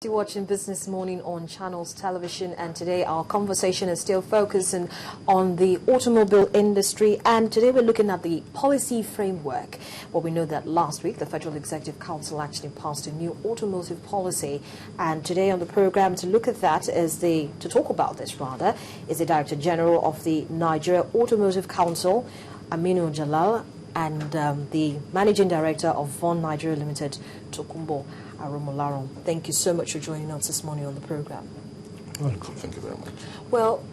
You're watching Business Morning on Channels Television, and today our conversation is still focusing on the automobile industry, and today we're looking at the policy framework. Well, we know that last week the Federal Executive Council actually passed a new automotive policy, and today on the program to look at that is to talk about this rather, is the Director General of the Nigeria Automotive Council, Aminu Jalal, and the Managing Director of Von Nigeria Limited, Tokumbo Aromolaron. Thank you so much for joining us this morning on the program. Welcome. Thank you very much. Well,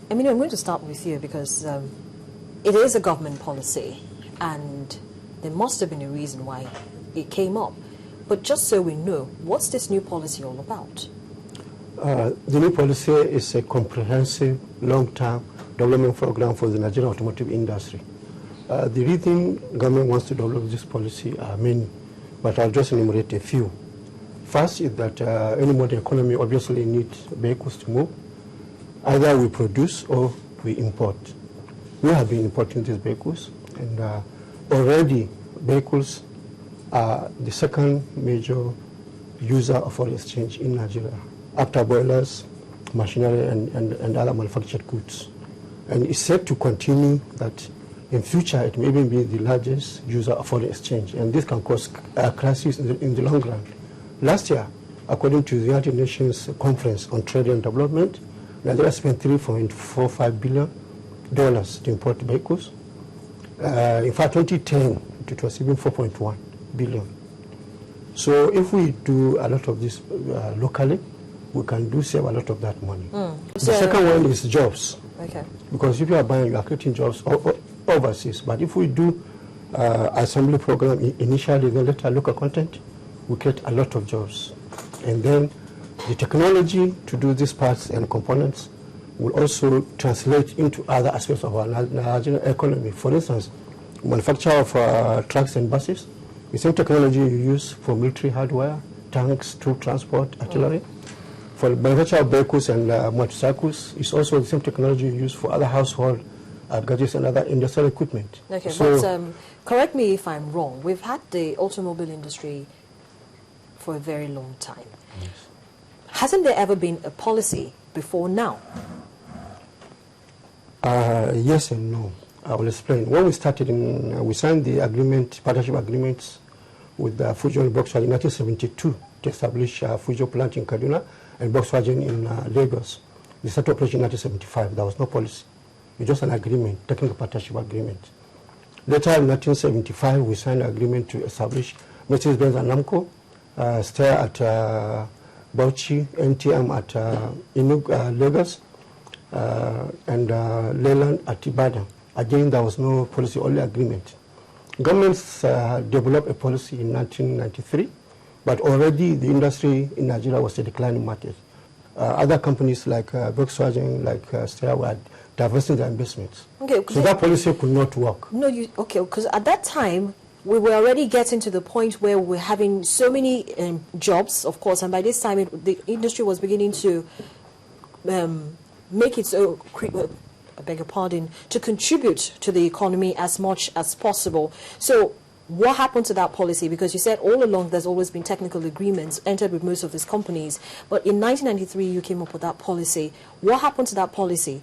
I mean, I'm going to start with you because it is a government policy, and there must have been a reason why it came up. But just so we know, what's this new policy all about? The new policy is a comprehensive, long-term development program for the Nigerian automotive industry. The reason government wants to develop this policy are many, but I'll just enumerate a few. First is that any modern economy obviously needs vehicles to move. Either we produce or we import. We have been importing these vehicles, and already vehicles are the second major user of foreign exchange in Nigeria, after boilers, machinery, and other manufactured goods. And it's set to continue that in future, it may even be the largest user of foreign exchange, and this can cause a crisis in the long run. Last year, according to the United Nations Conference on Trade and Development, Nigeria spent $3.45 billion to import vehicles. In fact, 2010, it was even $4.1 billion. So if we do a lot of this locally, we can save a lot of that money. The second one is jobs. Okay. Because if you are buying, you are creating jobs overseas. But if we do assembly program initially, then later local content, we create a lot of jobs. And then the technology to do these parts and components will also translate into other aspects of our Nigerian economy. For instance, manufacture of trucks and buses, the same technology you use for military hardware, tanks, troop transport, artillery. For the manufacture of vehicles and motorcycles, it's also the same technology used for other household gadgets and other industrial equipment. Okay, so, but correct me if I'm wrong. We've had the automobile industry for a very long time. Yes. Hasn't there ever been a policy before now? Yes and no. I will explain. When we started, we signed the partnership agreements with Fujo and Volkswagen in 1972 to establish Fujo plant in Kaduna and Volkswagen in Lagos. We started operation in 1975. There was no policy. It was just an agreement, technical partnership agreement. Later in 1975, we signed an agreement to establish Mercedes-Benz and Namco, Steyr at Bauchi, NTM at Lagos, and Leyland at Ibadan. Again, there was no policy, only agreement. Governments developed a policy in 1993, but already the industry in Nigeria was a declining market. Other companies like Volkswagen, like Steyr were diversifying their investments. Okay, so that policy could not work. No, because at that time, we were already getting to the point where we were having so many jobs, of course, and by this time the industry was beginning to make its own, I beg your pardon, to contribute to the economy as much as possible. So what happened to that policy? Because you said all along there's always been technical agreements entered with most of these companies, but in 1993 you came up with that policy. What happened to that policy?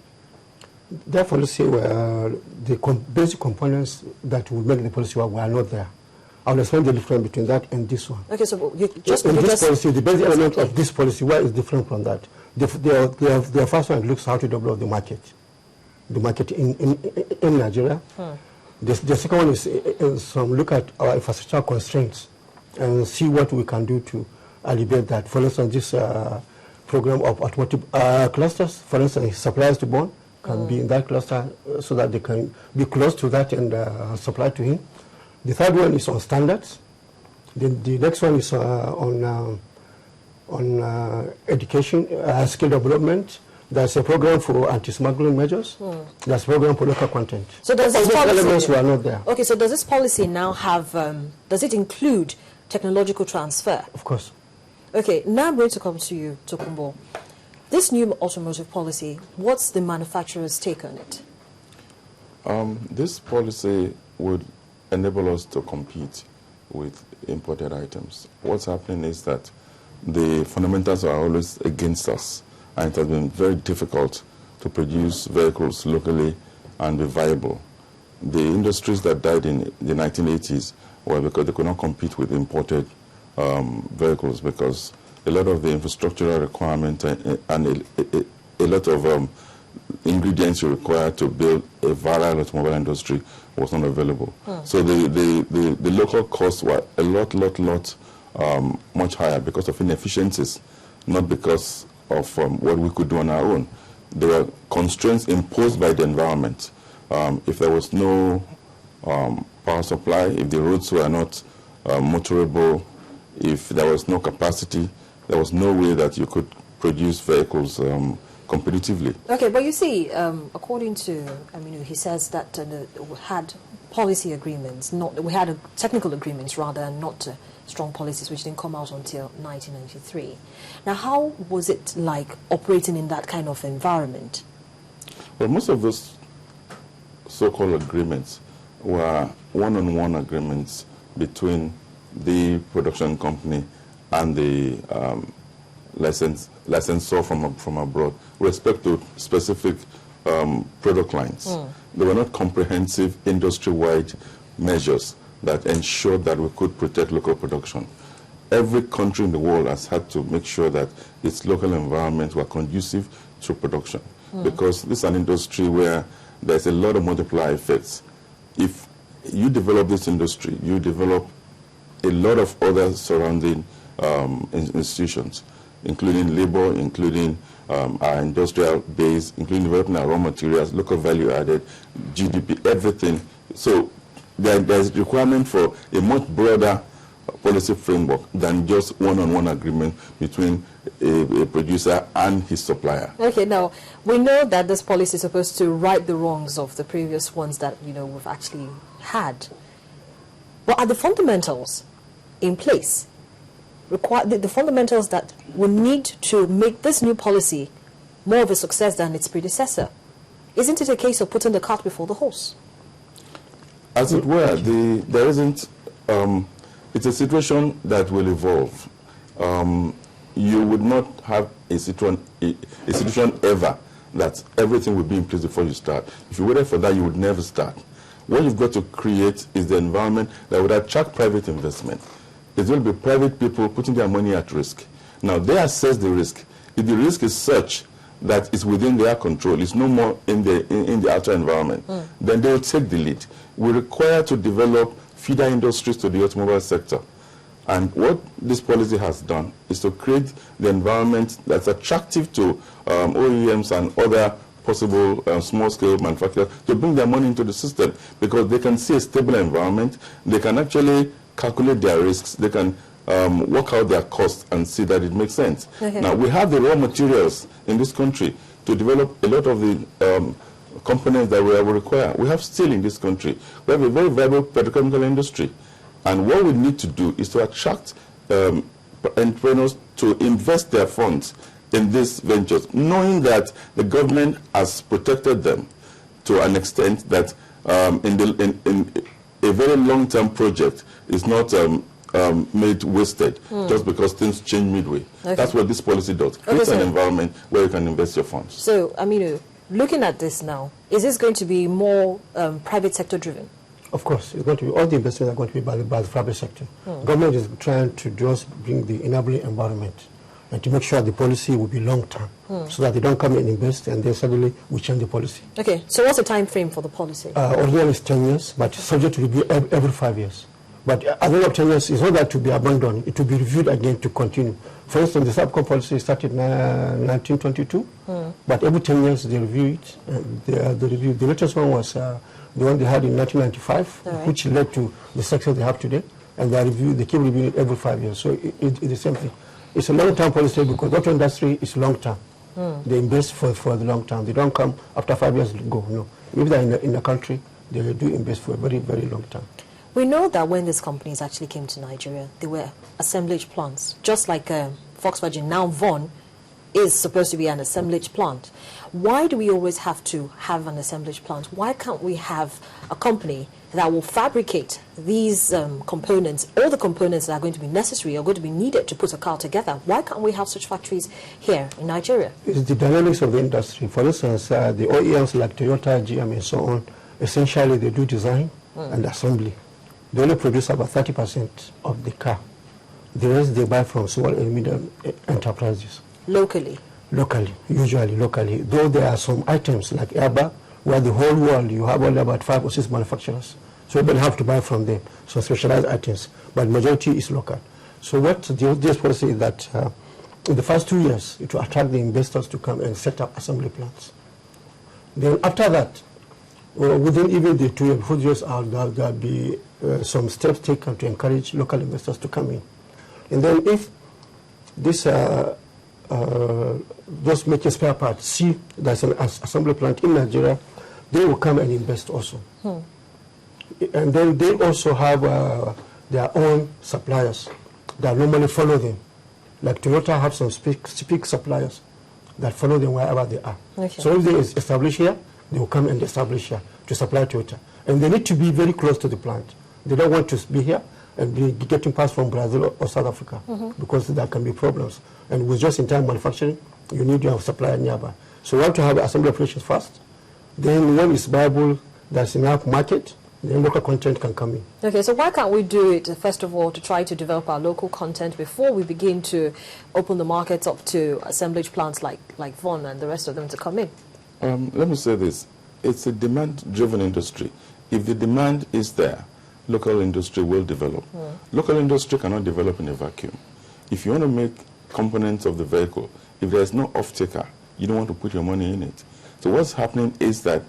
That policy were the basic components that will make the policy work were not there. I'll explain the difference between that and this one. Okay, so policy, the basic element of this policy, why is different from that? The first one looks how to develop the market in Nigeria. The second one is look at our infrastructure constraints and see what we can do to alleviate that. For instance, this program of automotive clusters, for instance, suppliers to Bond, can be in that cluster so that they can be close to that and supply to him. The third one is on standards. The next one is on education, skill development. There's a program for anti-smuggling measures. There's a program for local content. So does this policy, elements were not there. Okay, so does this policy now have, does it include technological transfer? Of course. Okay, now I'm going to come to you, Tokumbo. This new automotive policy, what's the manufacturer's take on it? This policy would enable us to compete with imported items. What's happening is that the fundamentals are always against us, and it has been very difficult to produce vehicles locally and be viable. The industries that died in the 1980s were because they could not compete with imported vehicles, because a lot of the infrastructural requirement and a lot of ingredients you require to build a viral automobile industry was not available. So the local costs were a lot much higher because of inefficiencies, not because of what we could do on our own. There were constraints imposed by the environment. If there was no power supply, if the roads were not motorable, if there was no capacity, there was no way that you could produce vehicles competitively. Okay, but you see, according to, he says that we had policy agreements, we had technical agreements rather, and not strong policies, which didn't come out until 1993. Now, how was it like operating in that kind of environment? Well, most of those so-called agreements were one-on-one agreements between the production company and the licensor from abroad with respect to specific product lines. They were not comprehensive industry-wide measures that ensured that we could protect local production. Every country in the world has had to make sure that its local environments were conducive to production, because this is an industry where there's a lot of multiplier effects. If you develop this industry, you develop a lot of other surrounding institutions, including labor, including our industrial base, including developing our raw materials, local value added, GDP, everything. So there's requirement for a much broader policy framework than just one-on-one agreement between a producer and his supplier. Okay, now, we know that this policy is supposed to right the wrongs of the previous ones that, we've actually had. But are the fundamentals in place? The fundamentals that we need to make this new policy more of a success than its predecessor? Isn't it a case of putting the cart before the horse? As it were, there isn't. It's a situation that will evolve. You would not have a situation ever that everything will be in place before you start. If you waited for that, you would never start. What you've got to create is the environment that would attract private investment. It's going to be private people putting their money at risk. Now, they assess the risk. If the risk is such that it's within their control, it's no more in the outer environment, then they will take the lead. We're required to develop feeder industries to the automobile sector. And what this policy has done is to create the environment that's attractive to OEMs and other possible small-scale manufacturers to bring their money into the system, because they can see a stable environment, they can actually calculate their risks, they can work out their costs and see that it makes sense. Okay. Now, we have the raw materials in this country to develop a lot of the components that we require. We have steel in this country. We have a very viable petrochemical industry. And what we need to do is to attract entrepreneurs to invest their funds in these ventures, knowing that the government has protected them to an extent that in a very long-term project is not made wasted just because things change midway. Okay. That's what this policy does. Create an environment where you can invest your funds. So, Aminu, looking at this now, is this going to be more private sector driven? Of course, it's going to be, all the investments are going to be by the private sector. Government is trying to just bring the enabling environment and to make sure the policy will be long-term, so that they don't come and invest and then suddenly we change the policy. Okay, so what's the time frame for the policy? Originally it's 10 years, but subject to review every 5 years. But at the end of 10 years, it's not that to be abandoned, it will be reviewed again to continue. For instance, the subcom policy started in 1922, but every 10 years they review it. The latest one was the one they had in 1995, which led to the success they have today. And they keep reviewing it every 5 years. So it's the same thing. It's a long-term policy because auto industry is long-term. They invest for the long term. They don't come after 5 years and go. No. If they're in the country, they do invest for a very, very long time. We know that when these companies actually came to Nigeria, they were assemblage plants, just like Volkswagen, now Von, is supposed to be an assemblage plant. Why do we always have to have an assemblage plant? Why can't we have a company that will fabricate these components, all the components that are going to be necessary or going to be needed to put a car together? Why can't we have such factories here in Nigeria? It's the dynamics of the industry. For instance, the OEMs like Toyota, GM, and so on, essentially they do design and assembly. They only produce about 30% of the car. The rest they buy from small and medium enterprises. Locally? Locally, usually locally. Though there are some items like airbag, where the whole world you have only about 5 or 6 manufacturers. So you have to buy from them, so specialized items. But majority is local. So what this policy is that in the first 2 years, it will attract the investors to come and set up assembly plants. Then after that, within even the 2 years, before years out, there will be some steps taken to encourage local investors to come in. And then if this those making spare parts see there's an assembly plant in Nigeria, they will come and invest also. And then they also have their own suppliers that normally follow them. Like Toyota have some specific suppliers that follow them wherever they are. Okay. So if they establish here, they will come and establish here to supply Toyota. And they need to be very close to the plant. They don't want to be here and be getting parts from Brazil or South Africa because there can be problems. And with just-in-time manufacturing, you need to have supplier nearby. So we have to have assembly operations first. Then when it's viable, there's enough market, then local content can come in. Okay, so why can't we do it, first of all, to try to develop our local content before we begin to open the markets up to assemblage plants like Vaughan and the rest of them to come in? Let me say this. It's a demand-driven industry. If the demand is there, local industry will develop. Local industry cannot develop in a vacuum. If you want to make components of the vehicle, if there's no off-taker, you don't want to put your money in it. So what's happening is that